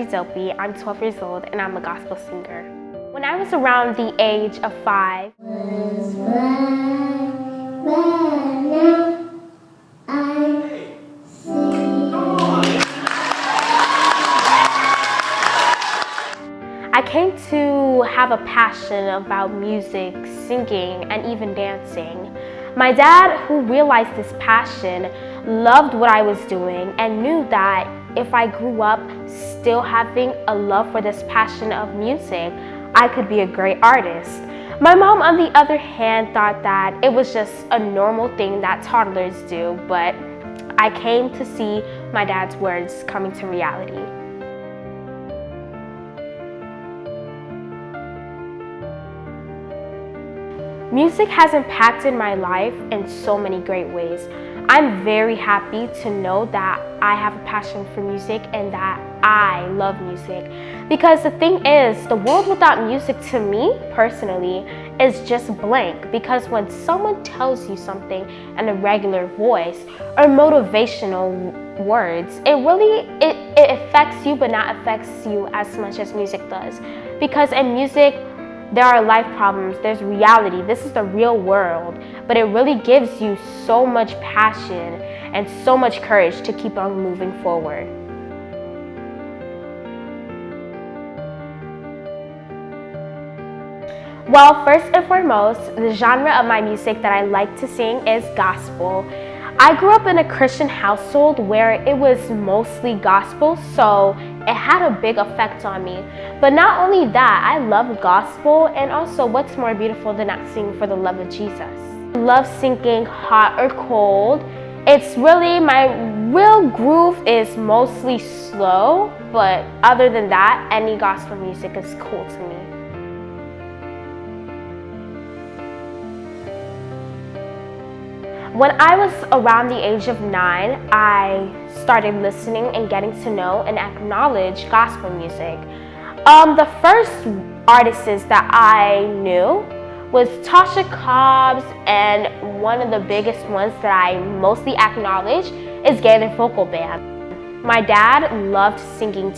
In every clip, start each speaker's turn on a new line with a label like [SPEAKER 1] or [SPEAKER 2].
[SPEAKER 1] Delpe. I'm 12 years old and I'm a gospel singer. When I was around the age of 5, I came to have a passion about music, singing, and even dancing. My dad, who realized this passion, loved what I was doing and knew that if I grew up still having a love for this passion of music, I could be a great artist. My mom, on the other hand, thought that it was just a normal thing that toddlers do, but I came to see my dad's words coming to reality. Music has impacted my life in so many great ways. I'm very happy to know that I have a passion for music and that I love music. Because the thing is, the world without music to me, personally, is just blank. Because when someone tells you something in a regular voice or motivational words, it affects you, but not affects you as much as music does. Because in music, there are life problems, there's reality, this is the real world, but it really gives you so much passion and so much courage to keep on moving forward. Well, first and foremost, the genre of my music that I like to sing is gospel. I grew up in a Christian household where it was mostly gospel, so it had a big effect on me. But not only that, I love gospel, and also what's more beautiful than not singing for the love of Jesus? I love singing hot or cold. It's really, my real groove is mostly slow, but other than that, any gospel music is cool to me. When I was around the age of 9, I started listening and getting to know and acknowledge gospel music. The first artists that I knew was Tasha Cobbs, and one of the biggest ones that I mostly acknowledge is Gaither Vocal Band. My dad loved listening,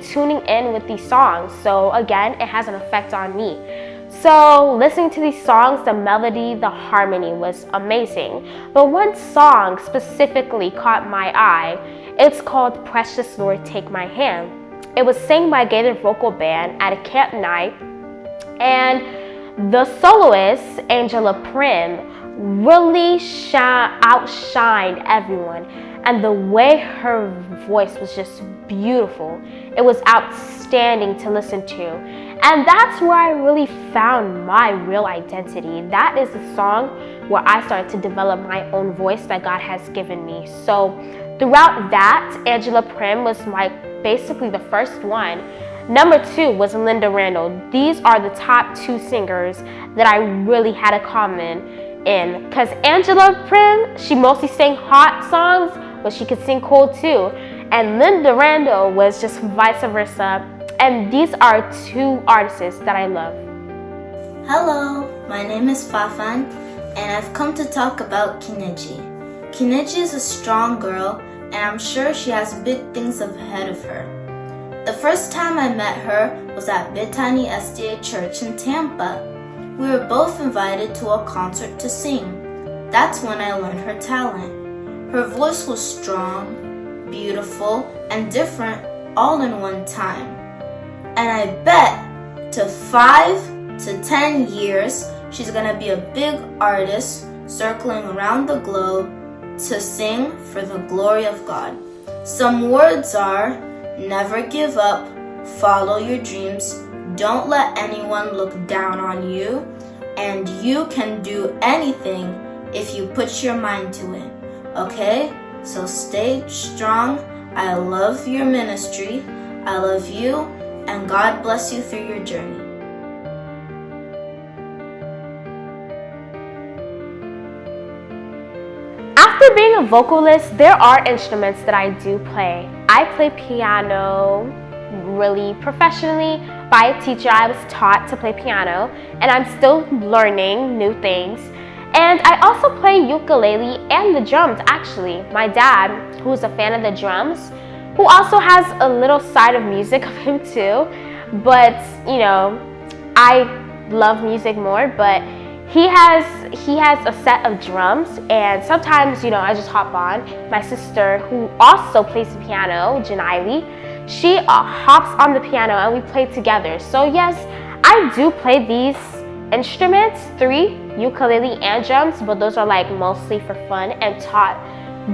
[SPEAKER 1] tuning in with these songs, so again, it has an effect on me. So listening to these songs, the melody, the harmony was amazing. But one song specifically caught my eye. It's called Precious Lord Take My Hand. It was sang by Gaither Vocal Band at a camp night, and the soloist, Angela Prim, really outshined everyone. And the way her voice was just beautiful. It was outstanding to listen to. And that's where I really found my real identity. That is the song where I started to develop my own voice that God has given me. So throughout that, Angela Prim was basically the first one. Number 2 was Linda Randall. These are the top 2 singers that I really had a common in. Because Angela Prim, she mostly sang hot songs, but she could sing cold too. And Linda Randall was just vice versa. And these are 2 artists that I love.
[SPEAKER 2] Hello, my name is Fafan, and I've come to talk about Kenidgey. Kenidgey is a strong girl, and I'm sure she has big things ahead of her. The first time I met her was at Bethany SDA Church in Tampa. We were both invited to a concert to sing. That's when I learned her talent. Her voice was strong, beautiful, and different all in one time. And I bet to 5 to 10 years, she's gonna be a big artist circling around the globe to sing for the glory of God. Some words are, never give up, follow your dreams, don't let anyone look down on you, and you can do anything if you put your mind to it. Okay? So stay strong. I love your ministry. I love you. And God bless you through your journey.
[SPEAKER 1] After being a vocalist, there are instruments that I do play. I play piano really professionally by a teacher. I was taught to play piano, and I'm still learning new things. And I also play ukulele and the drums, actually. My dad, who's a fan of the drums, who also has a little side of music of him too. But you know, I love music more, but he has a set of drums, and sometimes, you know, I just hop on. My sister, who also plays the piano, Janiley, she hops on the piano and we play together. So yes, I do play these instruments, 3, ukulele and drums, but those are like mostly for fun and taught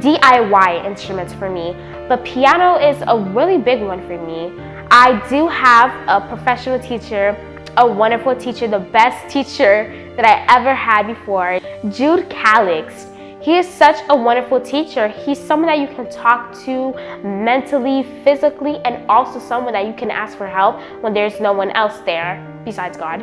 [SPEAKER 1] DIY instruments for me. But piano is a really big one for me. I do have a professional teacher, a wonderful teacher, the best teacher that I ever had before, Jude Calix. He is such a wonderful teacher. He's someone that you can talk to mentally, physically, and also someone that you can ask for help when there's no one else there besides God.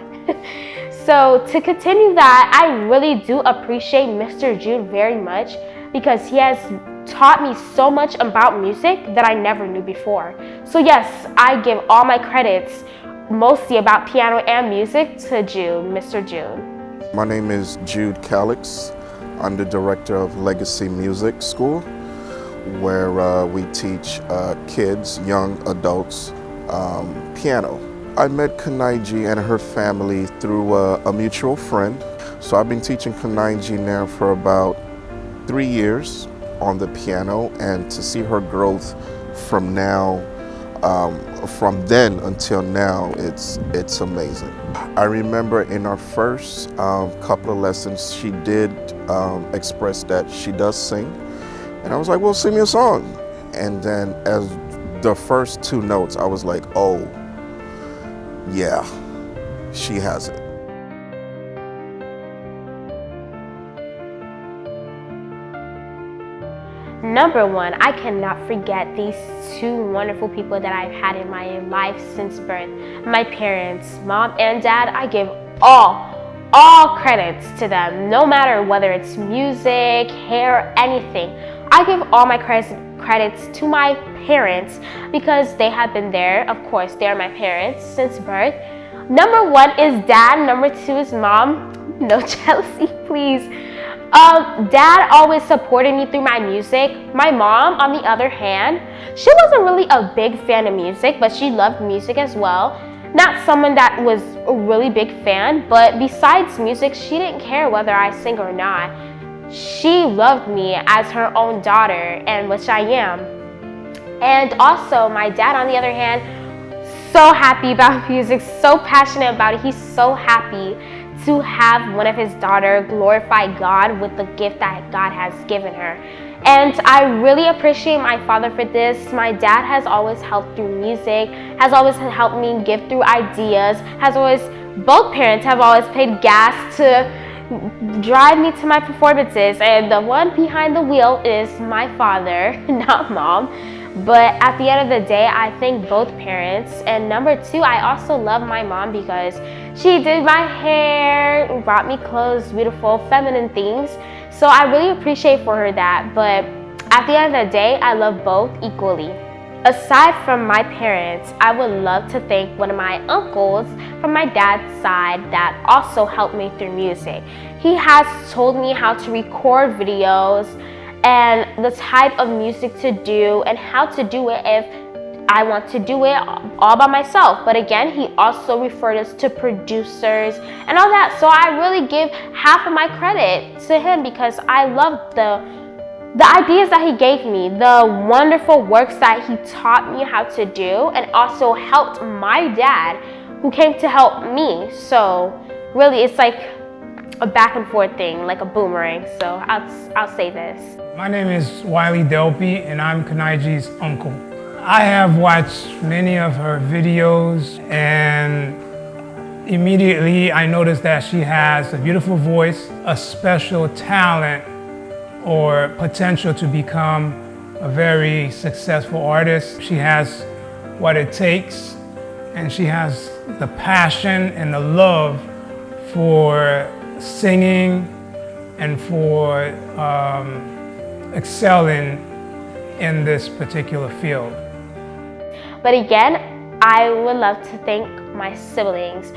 [SPEAKER 1] So to continue that, I really do appreciate Mr. Jude very much because he has taught me so much about music that I never knew before. So yes, I give all my credits mostly about piano and music to Jude, Mr. Jude.
[SPEAKER 3] My name is Jude Calix. I'm the director of Legacy Music School, where we teach kids, young adults, piano. I met Kenidgey and her family through a mutual friend. So I've been teaching Kenidgey now for about 3 years on the piano, and to see her growth from then until now, it's amazing. I remember in our first couple of lessons, she did express that she does sing, and I was like, well, sing me a song. And then as the first 2 notes, I was like, oh yeah, she has it.
[SPEAKER 1] Number 1, I cannot forget these 2 wonderful people that I've had in my life since birth. My parents, mom and dad. I give all credits to them, no matter whether it's music, hair, anything. I give all my credits to my parents because they have been there. Of course, they are my parents since birth. Number 1 is dad, number 2 is mom. No jealousy, please. Dad always supported me through my music. My mom, on the other hand, she wasn't really a big fan of music, but she loved music as well. Not someone that was a really big fan, but besides music, she didn't care whether I sing or not. She loved me as her own daughter, and which I am. And also, my dad, on the other hand, so happy about music, so passionate about it. He's so happy to have one of his daughter glorify God with the gift that God has given her. And I really appreciate my father for this. My dad has always helped through music, has always helped me give through ideas, both parents have always paid gas to drive me to my performances, and the one behind the wheel is my father, not mom. But at the end of the day, I thank both parents. And number 2, I also love my mom because she did my hair, brought me clothes, beautiful, feminine things. So I really appreciate for her that. But at the end of the day, I love both equally. Aside from my parents, I would love to thank one of my uncles from my dad's side that also helped me through music. He has told me how to record videos and the type of music to do and how to do it if I want to do it all by myself. But again, he also referred us to producers and all that. So I really give half of my credit to him because I love the ideas that he gave me, the wonderful works that he taught me how to do, and also helped my dad who came to help me. So really, it's like a back and forth thing, like a boomerang. So I'll say this.
[SPEAKER 4] My name is Delpe, and I'm Kenidgey's uncle. I have watched many of her videos, and immediately I noticed that she has a beautiful voice, a special talent or potential to become a very successful artist. She has what it takes, and she has the passion and the love for singing and for excelling in this particular field.
[SPEAKER 1] But again, I would love to thank my siblings.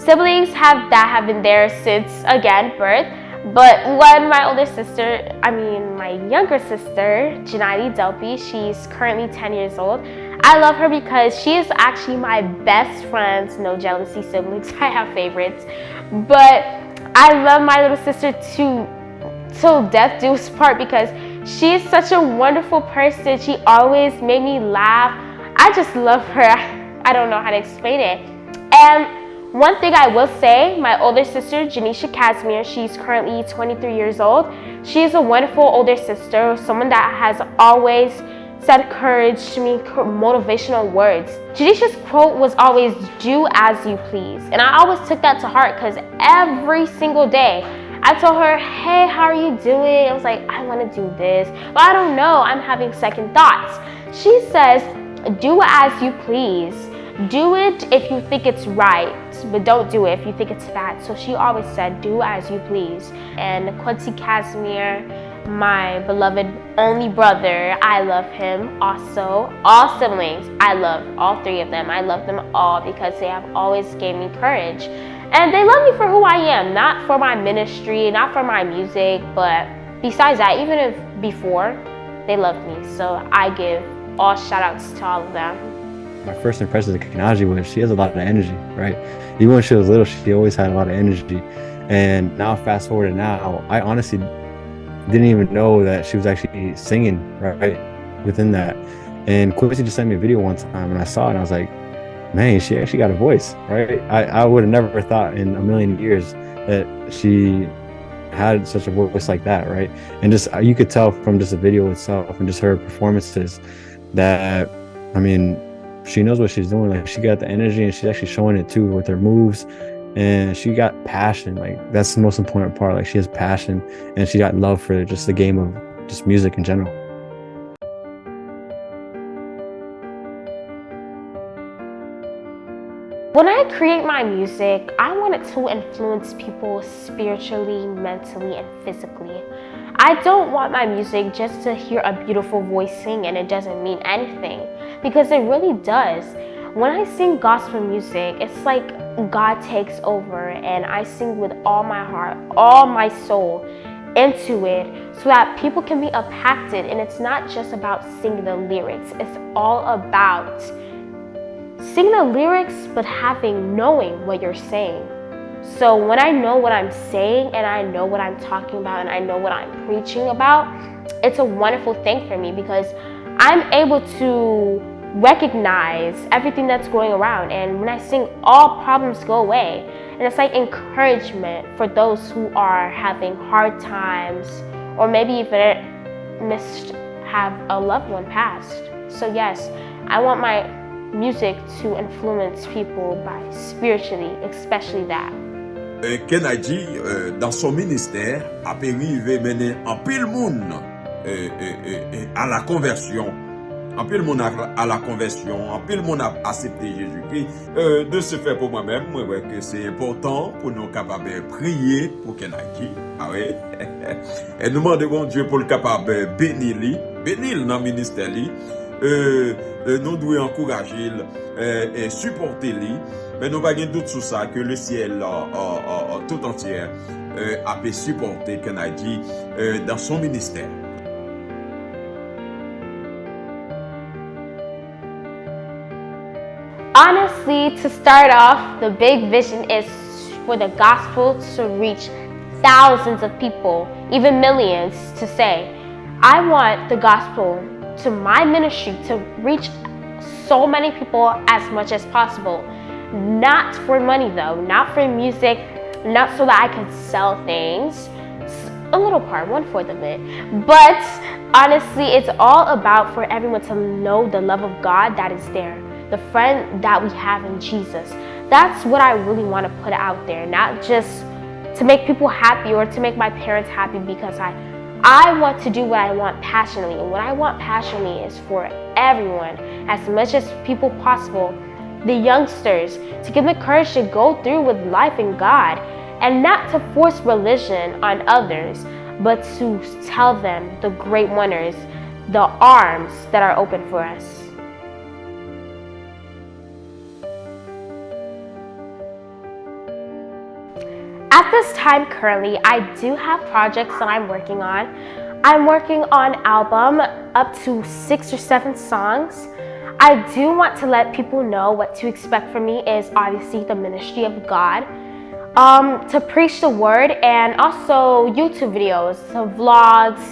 [SPEAKER 1] Siblings have been there since, again, birth. But when my my younger sister, Delpe. She's currently 10 years old. I love her because she is actually my best friend's no jealousy siblings. I have favorites. But I love my little sister till death do us part because she is such a wonderful person. She always made me laugh. I just love her. I don't know how to explain it. And one thing I will say, my older sister, Janisha Casimir, she's currently 23 years old. She's a wonderful older sister, someone that has always said courage to me, motivational words. Janisha's quote was always, "Do as you please." And I always took that to heart because every single day I told her, "Hey, how are you doing?" I was like, "I want to do this, but I don't know. I'm having second thoughts." She says, "Do as you please. Do it if you think it's right, but don't do it if you think it's bad." So she always said, "Do as you please." And Quincy Casimir, my beloved only brother, I love him also. All siblings, I love all three of them. I love them all because they have always gave me courage. And they love me for who I am, not for my ministry, not for my music, but besides that, even if before, they loved me. So I give all shout outs to all of them.
[SPEAKER 5] My first impression of Kenidgey was she has a lot of energy, right? Even when she was little, she always had a lot of energy. And now, fast forward to now, I honestly didn't even know that she was actually singing, right? Within that. And Quincy just sent me a video one time and I saw it and I was like, man, she actually got a voice, right? I would have never thought in a million years that she had such a voice like that, right? And just, you could tell from just the video itself and just her performances that, I mean, she knows what she's doing. Like, she got the energy and she's actually showing it too with her moves, and she got passion. Like, that's the most important part. Like, she has passion and she got love for just the game of just music in general.
[SPEAKER 1] When I create my music, I want it to influence people spiritually, mentally, and physically. I don't want my music just to hear a beautiful voice sing and it doesn't mean anything, because it really does. When I sing gospel music, it's like God takes over and I sing with all my heart, all my soul into it so that people can be impacted. And it's not just about singing the lyrics, it's all about sing the lyrics, but knowing what you're saying. So when I know what I'm saying and I know what I'm talking about and I know what I'm preaching about, it's a wonderful thing for me because I'm able to recognize everything that's going around. And when I sing, all problems go away. And it's like encouragement for those who are having hard times or maybe even have a loved one passed. So yes, I want my music to influence people by spiritually, especially that.
[SPEAKER 6] Kenidgey, dans son ministère, a permis mener en pile monde à la conversion. En pile monde à la conversion, en pile monde a accepté Jésus-Christ. De ce fait, pour moi-même, moi, ouais, que c'est important pour nous capables de prier pour Kenidgey. Ah oui. Et nous demandons Dieu pour le capable de bénir dans le ministère. Nous devons encourager et supporter lui, mais nous n'avons pas de doute sur ça que le ciel tout entier a pu supporter Kenidgey dans son ministère.
[SPEAKER 1] Honestly, to start off, the big vision is for the gospel to reach thousands of people, even millions, to say, I want the gospel to my ministry to reach so many people as much as possible. Not for money though, not for music, not so that I could sell things. A little part, 1/4 of it. But honestly, it's all about for everyone to know the love of God that is there, the friend that we have in Jesus. That's what I really want to put out there, not just to make people happy or to make my parents happy, because I want to do what I want passionately. And what I want passionately is for everyone, as much as people possible, the youngsters, to give them the courage to go through with life in God and not to force religion on others, but to tell them the great wonders, the arms that are open for us. At this time currently, I do have projects that I'm working on. I'm working on an album up to 6 or 7 songs. I do want to let people know what to expect from me is obviously the ministry of God, to preach the word, and also YouTube videos, so vlogs,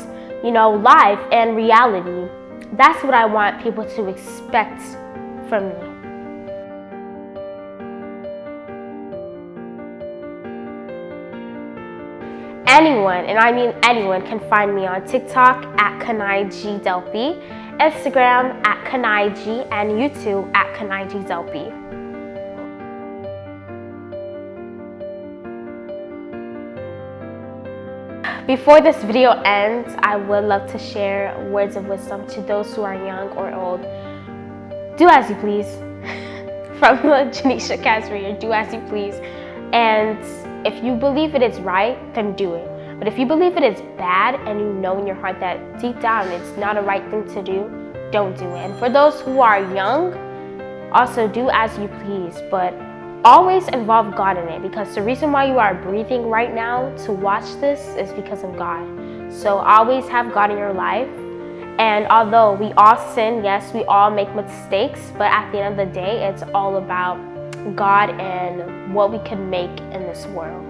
[SPEAKER 1] life and reality. That's what I want people to expect from me. Anyone, and I mean anyone, can find me on TikTok at Kenidgey Delpe, Instagram at Kenidgey, and YouTube at Kenidgey Delpe. Before this video ends, I would love to share words of wisdom to those who are young or old. Do as you please. From Janisha Casrier, do as you please. And if you believe it is right, then do it. But if you believe it is bad and you know in your heart that deep down it's not a right thing to do, don't do it. And for those who are young, also do as you please, but always involve God in it, because the reason why you are breathing right now to watch this is because of God. So always have God in your life. And although we all sin, yes, we all make mistakes, but at the end of the day, it's all about God and what we can make in this world.